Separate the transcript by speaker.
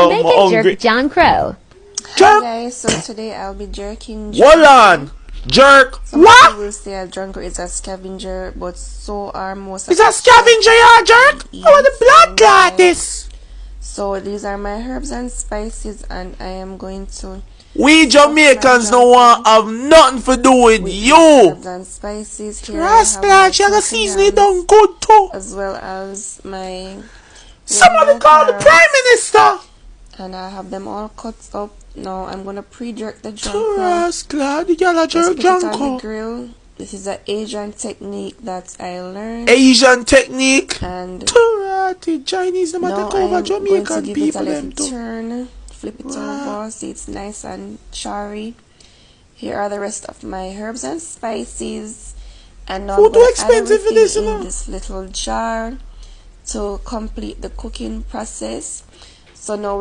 Speaker 1: Jamaican jerk
Speaker 2: hungry.
Speaker 1: John Crow.
Speaker 2: Jerk.
Speaker 3: Hi guys, so today I'll be jerking.
Speaker 2: Hold on. Jerk.
Speaker 3: Some
Speaker 2: What?
Speaker 3: people will say a Junker is a scavenger, but so are most of
Speaker 2: It's a
Speaker 3: the
Speaker 2: scavenger, yeah, jerk.
Speaker 3: eat
Speaker 2: I want the blood
Speaker 3: and
Speaker 2: clot
Speaker 3: I-
Speaker 2: this.
Speaker 3: So these are my herbs and spices, and I am going to
Speaker 2: We Jamaicans don't want have nothing to do with
Speaker 3: with
Speaker 2: you.
Speaker 3: herbs and spices here. I
Speaker 2: Trust
Speaker 3: have
Speaker 2: me,
Speaker 3: my
Speaker 2: you gotta
Speaker 3: turkey
Speaker 2: season it
Speaker 3: hams,
Speaker 2: down good too.
Speaker 3: as well as my
Speaker 2: Somebody
Speaker 3: rainbow
Speaker 2: call the
Speaker 3: carrots,
Speaker 2: Prime Minister.
Speaker 3: and I have them all cut up. Now I'm gonna pre-jerk the Junker.
Speaker 2: Trust glad you gotta
Speaker 3: Just
Speaker 2: jerk
Speaker 3: put it on the
Speaker 2: Junko.
Speaker 3: grill. This is an Asian technique that I learned,
Speaker 2: Asian technique.
Speaker 3: and
Speaker 2: Turati Chinese them
Speaker 3: now
Speaker 2: take over
Speaker 3: I'm going to
Speaker 2: Jamaican
Speaker 3: give it a
Speaker 2: people
Speaker 3: little
Speaker 2: them too.
Speaker 3: turn, flip it over, see it's nice and charry. Here are the rest of my herbs and spices, and now
Speaker 2: Food
Speaker 3: I'm
Speaker 2: too
Speaker 3: going to add
Speaker 2: expensive for this,
Speaker 3: everything
Speaker 2: you
Speaker 3: in
Speaker 2: know.
Speaker 3: this little jar to complete the cooking process. So now we're